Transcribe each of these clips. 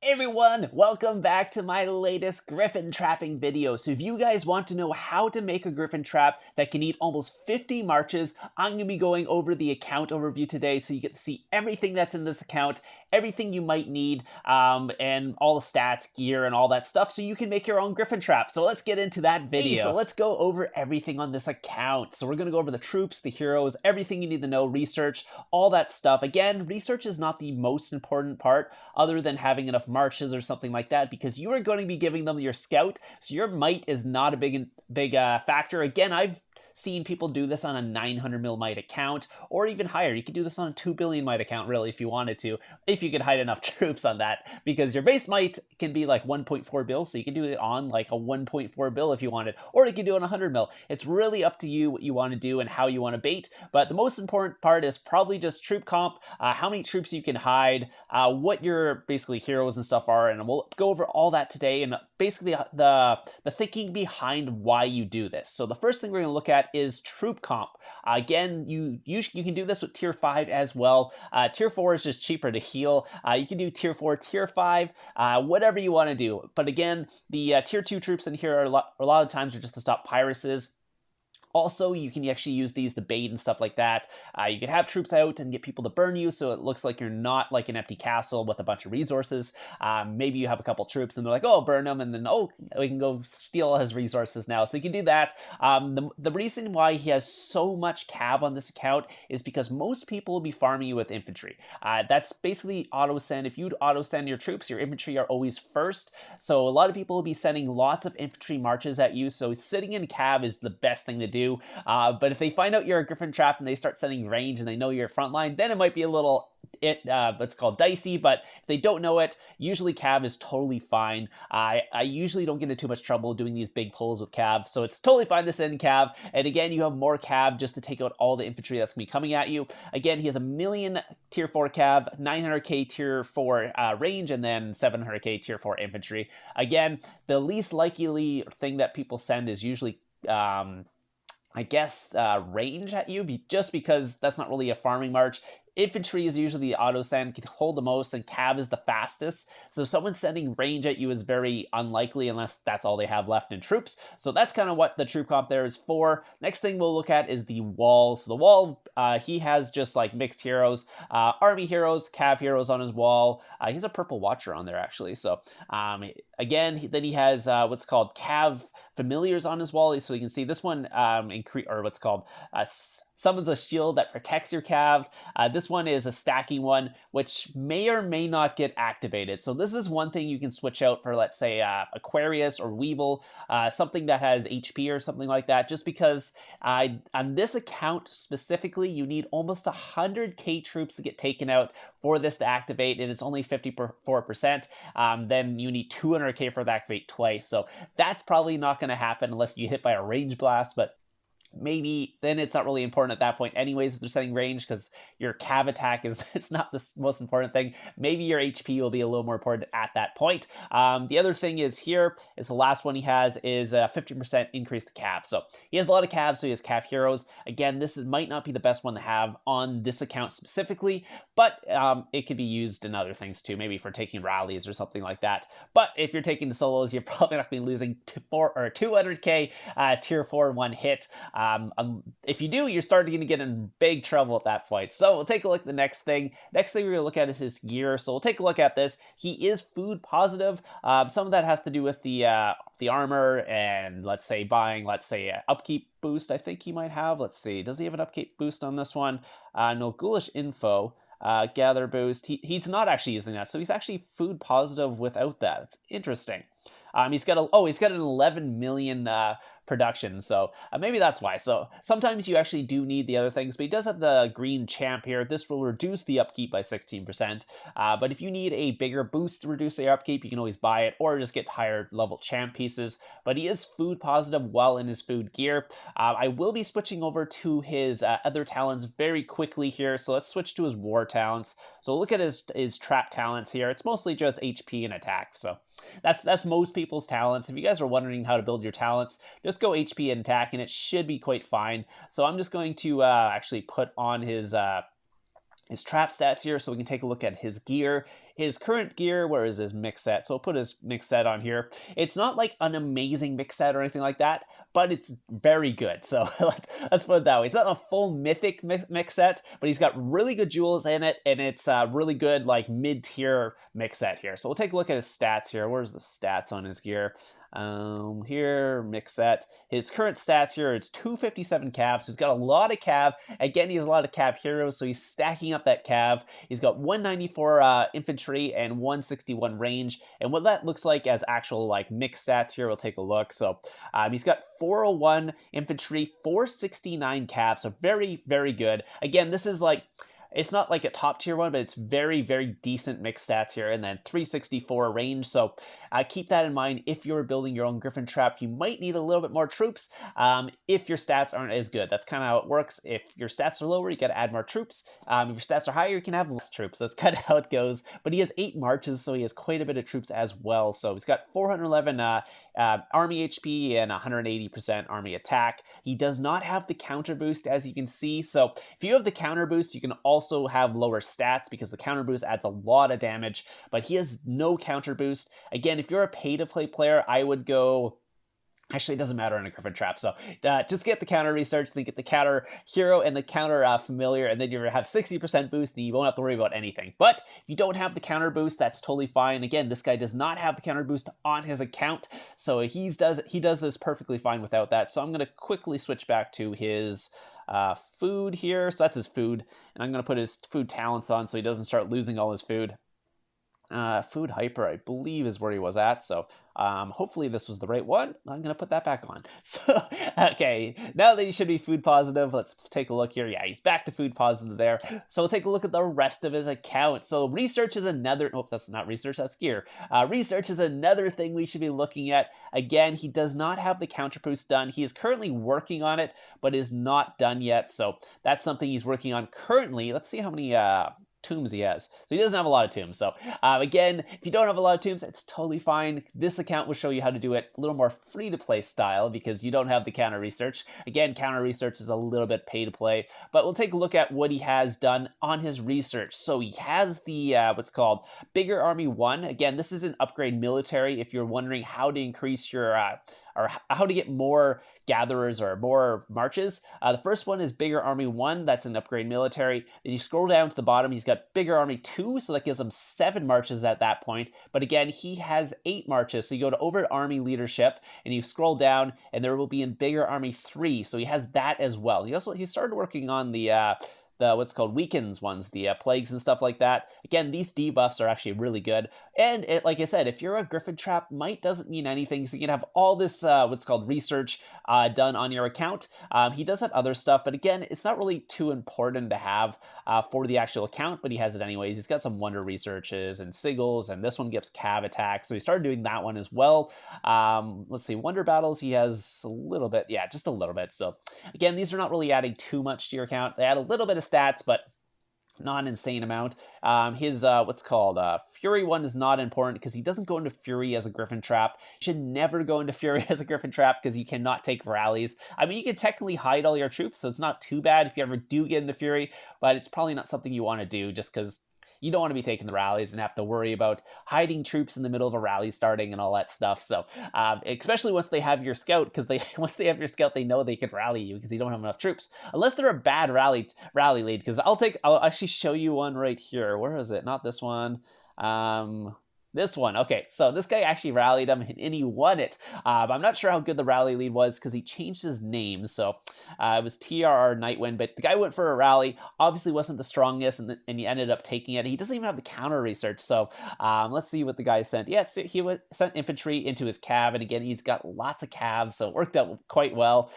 Hey everyone, welcome back to my latest griffin trapping video. So if you guys want to know how to make a griffin trap that can eat almost 50 marches, I'm going to be going over the account overview today so you get to see everything that's in this account, everything you might need, and all the stats, gear, and all that stuff so you can make your own griffin trap. So let's get into that video. Hey, so let's go over everything on this account. So we're going to go over the troops, the heroes, everything you need to know, research, all that stuff. Again, research is not the most important part other than having enough marches or something like that, because you are going to be giving them your scout, so your might is not a big factor. Again, I've seen people do this on a 900 mil might account, or even higher. You could do this on a 2 billion might account, really, if you wanted to, if you could hide enough troops on that, because your base might can be like 1.4 bill, so you can do it on like a 1.4 bill if you wanted, or you can do it on 100 mil. It's really up to you what you want to do and how you want to bait, but the most important part is probably just troop comp, how many troops you can hide, what your basically heroes and stuff are, and we'll go over all that today, and basically the thinking behind why you do this. So the first thing we're going to look at is troop comp. Again, you can do this with tier 5 as well. Tier 4 is just cheaper to heal. You can do tier 4, tier 5, whatever you want to do. But again, the tier 2 troops in here are a lot of times are just to stop piracies. Also, you can actually use these to bait and stuff like that. You can have troops out and get people to burn you, so it looks like you're not like an empty castle with a bunch of resources. Maybe you have a couple troops and they're like, oh, burn them, and then, oh, we can go steal his resources now. So you can do that. The reason why he has so much cav on this account is because most people will be farming you with infantry. That's basically auto-send. If you'd auto-send your troops, your infantry are always first. So a lot of people will be sending lots of infantry marches at you, so sitting in cav is the best thing to do. But if they find out you're a griffin trap and they start sending range and they know you're frontline, then it might be a little what's called dicey. But if they don't know it, usually cav is totally fine. I usually don't get into too much trouble doing these big pulls with cav, so it's totally fine to send cav. And again, you have more cav just to take out all the infantry that's gonna be coming at you. Again, he has 1 million tier 4 cav, 900k tier 4 range, and then 700k tier 4 infantry. Again, the least likely thing that people send is usually I guess range at you, just because that's not really a farming march. Infantry is usually the auto-send, can hold the most, and cav is the fastest. So someone sending range at you is very unlikely unless that's all they have left in troops. So that's kind of what the troop comp there is for. Next thing we'll look at is the wall. So the wall, he has just like mixed heroes, army heroes, cav heroes on his wall. He has a purple watcher on there actually. So again, then he has what's called cav familiars on his wall. So you can see this one summons a shield that protects your cav. This one is a stacking one, which may or may not get activated. So this is one thing you can switch out for, let's say, Aquarius or Weevil, something that has HP or something like that, just because on this account specifically, you need almost 100k troops to get taken out for this to activate, and it's only 54%. Then you need 200k for it to activate twice. So that's probably not going to happen unless you hit by a range blast, but maybe then it's not really important at that point anyways if they're setting range, because your cav attack is it's not the most important thing. Maybe your HP will be a little more important at that point. The other thing is here is the last one he has is a 50% increase to cav. So he has a lot of cav, so he has cav heroes. Again, might not be the best one to have on this account specifically, but it could be used in other things too, maybe for taking rallies or something like that. But if you're taking the solos, you're probably not going to be losing 200k tier 4 one hit. If you do, you're starting to get in big trouble at that point. So we'll take a look at the next thing. Next thing we're going to look at is his gear. So we'll take a look at this. He is food positive. Some of that has to do with the armor and, let's say, buying, let's say, an upkeep boost I think he might have. Let's see. Does he have an upkeep boost on this one? No, ghoulish info. Gather boost. He's not actually using that. So he's actually food positive without that. It's interesting. He's got an 11 million production, so maybe that's why. So sometimes you actually do need the other things, but he does have the green champ here. This will reduce the upkeep by 16%, but if you need a bigger boost to reduce the upkeep, you can always buy it or just get higher level champ pieces. But he is food positive while in his food gear. I will be switching over to his other talents very quickly here, so let's switch to his war talents. So look at his trap talents here. It's mostly just HP and attack, so that's most people's talents. If you guys are wondering how to build your talents, just go HP and attack, and it should be quite fine. So I'm just going to actually put on his his trap stats here, so we can take a look at his gear. His current gear, where is his mix set? So I'll put his mix set on here. It's not like an amazing mix set or anything like that, but it's very good. So let's put it that way. It's not a full mythic mix set, but he's got really good jewels in it, and it's really good like mid-tier mix set here. So we'll take a look at his stats here. Where's the stats on his gear? Here, mix set. His current stats here, it's 257 cav, so he's got a lot of cav. Again, he has a lot of cav heroes, so he's stacking up that cav. He's got 194 infantry and 161 range, and what that looks like as actual like mix stats here, we'll take a look. So he's got 401 infantry, 469 cav, so very, very good. Again, this is like, it's not like a top tier one, but it's very, very decent mixed stats here. And then 364 range. So keep that in mind. If you're building your own Griffin trap, you might need a little bit more troops if your stats aren't as good. That's kind of how it works. If your stats are lower, you got to add more troops. If your stats are higher, you can have less troops. That's kind of how it goes. But he has 8 marches, so he has quite a bit of troops as well. So he's got 411 army HP and 180% army attack. He does not have the counter boost, as you can see. So if you have the counter boost, you can also have lower stats because the counter boost adds a lot of damage, but he has no counter boost. Again, if you're a pay-to-play player, I would go... Actually, it doesn't matter in a Griffin trap, so just get the counter research, then get the counter hero and the counter familiar, and then you're going to have 60% boost, and you won't have to worry about anything. But if you don't have the counter boost, that's totally fine. Again, this guy does not have the counter boost on his account, so he does this perfectly fine without that. So I'm going to quickly switch back to his food here. So that's his food, and I'm going to put his food talents on so he doesn't start losing all his food. Food hyper, I believe, is where he was at. So hopefully this was the right one. I'm going to put that back on. So, okay, now that he should be food positive, let's take a look here. Yeah, he's back to food positive there. So we'll take a look at the rest of his account. So research is another, oh, that's not research, that's gear. Research is another thing we should be looking at. Again, he does not have the counter boost done. He is currently working on it, but is not done yet. So that's something he's working on currently. Let's see how many tombs he has. So he doesn't have a lot of tombs. So again, if you don't have a lot of tombs, it's totally fine. This account will show you how to do it a little more free-to-play style because you don't have the counter research. Again, counter research is a little bit pay-to-play, but we'll take a look at what he has done on his research. So he has the what's called Bigger Army 1. Again, this is an upgrade military if you're wondering how to increase your or how to get more gatherers or more marches. The first one is Bigger Army 1, that's an upgrade military. Then you scroll down to the bottom, he's got Bigger Army 2, so that gives him 7 marches at that point. But again, he has 8 marches, so you go to over Army Leadership, and you scroll down, and there will be in Bigger Army 3, so he has that as well. He started working on the what's called weakens ones, the plagues and stuff like that. Again, these debuffs are actually really good. And like I said, if you're a Griffin trap, might doesn't mean anything. So you can have all this what's called research done on your account. He does have other stuff, but again, it's not really too important to have for the actual account, but he has it anyways. He's got some wonder researches and sigils, and this one gives cav attacks. So he started doing that one as well. Let's see, wonder battles, he has a little bit. Yeah, just a little bit. So again, these are not really adding too much to your account. They add a little bit of stats, but not an insane amount. His what's called Fury one is not important because he doesn't go into Fury as a Griffin trap. You should never go into Fury as a Griffin trap because you cannot take rallies. I mean, you can technically hide all your troops, so it's not too bad if you ever do get into Fury, but it's probably not something you want to do just because you don't want to be taking the rallies and have to worry about hiding troops in the middle of a rally starting and all that stuff. So, especially once they have your scout, because once they have your scout, they know they can rally you because you don't have enough troops, unless they're a bad rally lead. Because I'll actually show you one right here. Where is it? Not this one. This one. Okay, so this guy actually rallied him, and he won it. I'm not sure how good the rally lead was because he changed his name. So it was TRR Nightwind, but the guy went for a rally. Obviously wasn't the strongest, and he ended up taking it. He doesn't even have the counter research. So let's see what the guy sent. Yes, he sent infantry into his cav, and again, he's got lots of calves, so it worked out quite well.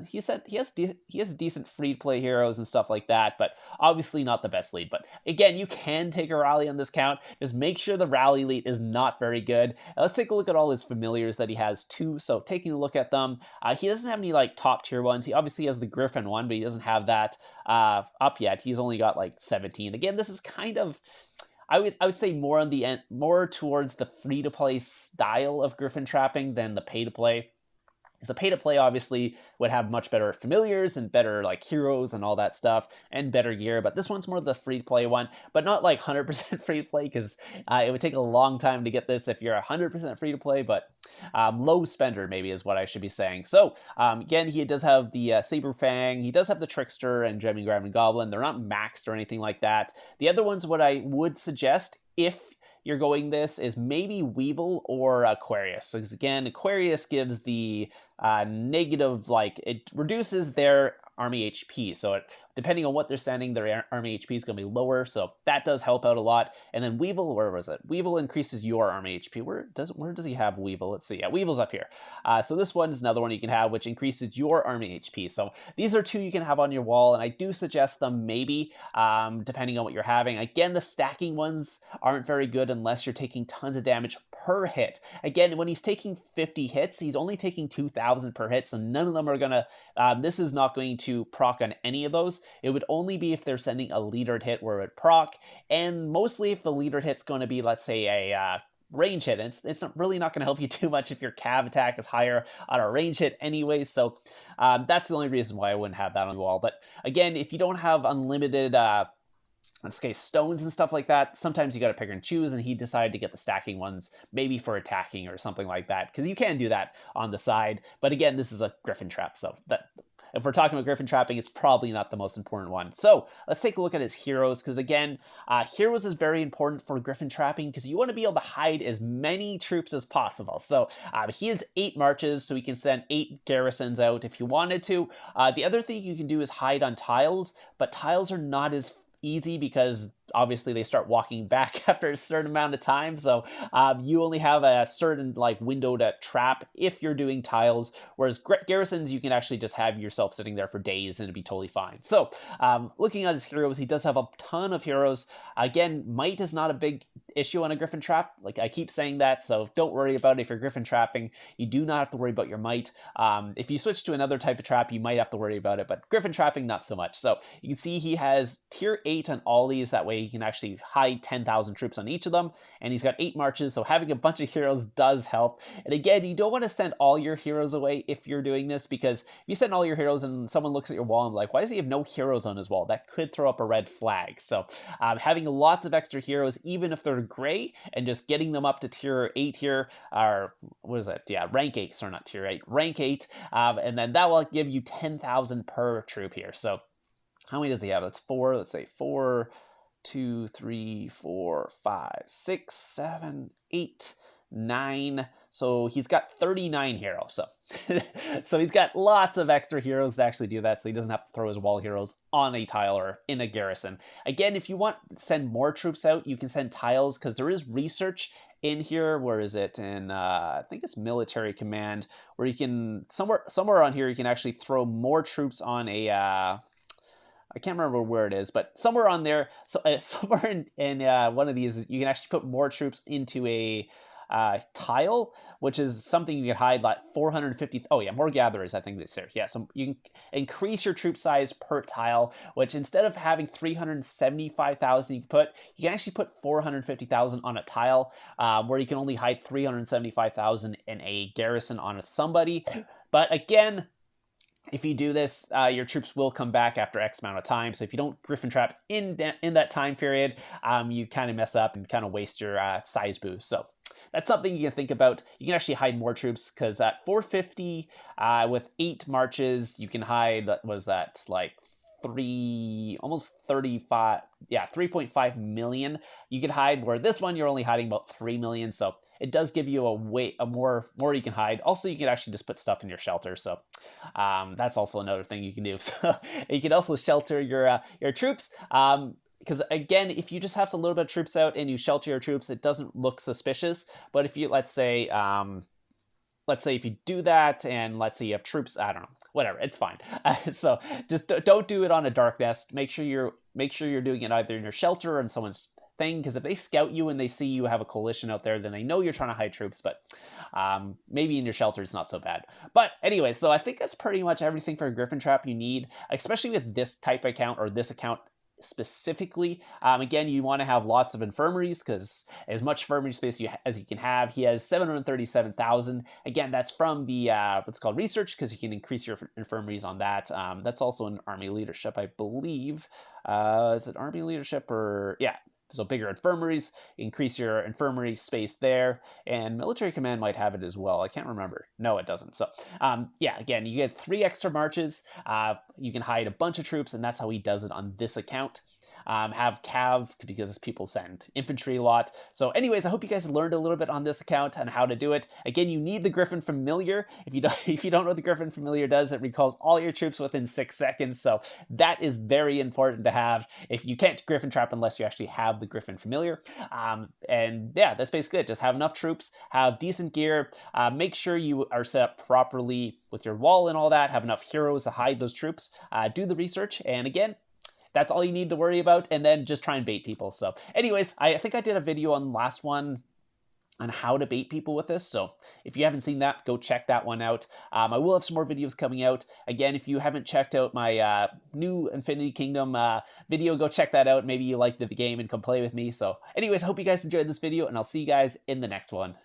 He has decent free-to-play heroes and stuff like that, but obviously not the best lead. But again, you can take a rally on this count. Just make sure the rally lead is not very good. Let's take a look at all his familiars that he has too. So taking a look at them, he doesn't have any like top tier ones. He obviously has the Griffin one, but he doesn't have that up yet. He's only got like 17. Again, this is kind of, I would say more on the end, more towards the free to play style of Griffin trapping than the pay to play. So pay to play obviously would have much better familiars and better like heroes and all that stuff and better gear, but this one's more the free to play one, but not like 100% free to play because it would take a long time to get this if you're 100% free to play, but low spender maybe is what I should be saying. So again, he does have the Saber Fang, he does have the Trickster and Gem and Grabbing Goblin. They're not maxed or anything like that. The other ones, what I would suggest if you're going this is maybe Weevil or Aquarius. So again, Aquarius gives the negative, like it reduces their army HP. So depending on what they're sending, their army HP is going to be lower. So that does help out a lot. And then Weevil, where was it? Weevil increases your army HP. Where does he have Weevil? Let's see. Yeah, Weevil's up here. So this one is another one you can have, which increases your army HP. So these are two you can have on your wall, and I do suggest them maybe, depending on what you're having. Again, the stacking ones aren't very good unless you're taking tons of damage per hit. Again, when he's taking 50 hits, he's only taking 2,000 per hit, so none of them are gonna, this is not going to proc on any of those. It would only be if they're sending a leadered hit where it would proc, and mostly if the leadered hit's going to be, let's say, a range hit. And it's really not going to help you too much if your cav attack is higher on a range hit anyway, so that's the only reason why I wouldn't have that on the wall. But again, if you don't have unlimited in this case, stones and stuff like that, sometimes you got to pick and choose, and he decided to get the stacking ones maybe for attacking or something like that, because you can do that on the side. But again, this is a Griffin trap, so that if we're talking about Griffin trapping, it's probably not the most important one. So let's take a look at his heroes, because again, heroes is very important for Griffin trapping because you want to be able to hide as many troops as possible. So he has 8 marches, so he can send 8 garrisons out if you wanted to. The other thing you can do is hide on tiles, but tiles are not as easy because obviously they start walking back after a certain amount of time, so you only have a certain like window to trap if you're doing tiles, whereas garrisons you can actually just have yourself sitting there for days and it'd be totally fine. So looking at his heroes, he does have a ton of heroes. Again, might is not a big issue on a Griffin trap, like I keep saying that, so don't worry about it. If you're Griffin trapping, you do not have to worry about your might. If you switch to another type of trap, you might have to worry about it, but Griffin trapping, not so much. So you can see he has tier 8 on all these, that way he can actually hide 10,000 troops on each of them, and he's got 8 marches, so having a bunch of heroes does help. And again, you don't want to send all your heroes away if you're doing this, because if you send all your heroes and someone looks at your wall and like, why does he have no heroes on his wall? That could throw up a red flag. So having lots of extra heroes, even if they're gray, and just getting them up to tier 8 here, or what is that? Yeah, rank 8, sorry, not tier 8, rank 8, and then that will give you 10,000 per troop here. So how many does he have? That's 4, let's say 4, 2, 3, 4, 5, 6, 7, 8, 9. So he's got 39 heroes. So, so he's got lots of extra heroes to actually do that, so he doesn't have to throw his wall heroes on a tile or in a garrison. Again, if you want to send more troops out, you can send tiles, because there is research in here. Where is it? In I think it's military command, where you can somewhere on here you can actually throw more troops on a I can't remember where it is, but somewhere on there, so somewhere in one of these, you can actually put more troops into a tile, which is something you can hide like 450. Oh yeah, more gatherers, I think this here. Yeah, so you can increase your troop size per tile, which instead of having 375,000 you can actually put 450,000 on a tile, where you can only hide 375,000 in a garrison on somebody. But again, if you do this, your troops will come back after X amount of time. So if you don't Griffin trap in that time period, you kind of mess up and kind of waste your size boost. So that's something you can think about. You can actually hide more troops, because at 450 with 8 marches, you can hide, what was that, like almost 35, yeah, 3.5 million you could hide, where this one you're only hiding about 3 million. So it does give you a more you can hide. Also, you can actually just put stuff in your shelter, so that's also another thing you can do. So you can also shelter your troops, because again, if you just have a little bit of troops out and you shelter your troops, it doesn't look suspicious. But if you, let's say if you do that, and let's say you have troops, I don't know, whatever, it's fine. So just don't do it on a dark nest. Make sure you're doing it either in your shelter or in someone's thing, because if they scout you and they see you have a coalition out there, then they know you're trying to hide troops. But maybe in your shelter is not so bad. But anyway, so I think that's pretty much everything for a Griffin trap you need, especially with this type of account, or this account specifically. Again, you want to have lots of infirmaries, because as much infirmary space as you can have. He has 737,000. Again, that's from the what's called research, because you can increase your infirmaries on that. That's also in army leadership, I believe. Is it army leadership or yeah? So bigger infirmaries, increase your infirmary space there, and military command might have it as well. I can't remember. No, it doesn't. So yeah, again, you get 3 extra marches. You can hide a bunch of troops, and that's how he does it on this account. Have cav, because people send infantry a lot. So anyways, I hope you guys learned a little bit on this account and how to do it. Again, you need the Griffin Familiar. If you don't know what the Griffin Familiar does, it recalls all your troops within 6 seconds. So that is very important to have. If you can't Griffin trap unless you actually have the Griffin Familiar. And yeah, that's basically it. Just have enough troops, have decent gear, make sure you are set up properly with your wall and all that, have enough heroes to hide those troops, do the research, and again, that's all you need to worry about, and then just try and bait people. So anyways, I think I did a video on the last one on how to bait people with this, so if you haven't seen that, go check that one out. I will have some more videos coming out. Again, if you haven't checked out my new Infinity Kingdom video, go check that out. Maybe you like the game and come play with me. So anyways, I hope you guys enjoyed this video, and I'll see you guys in the next one.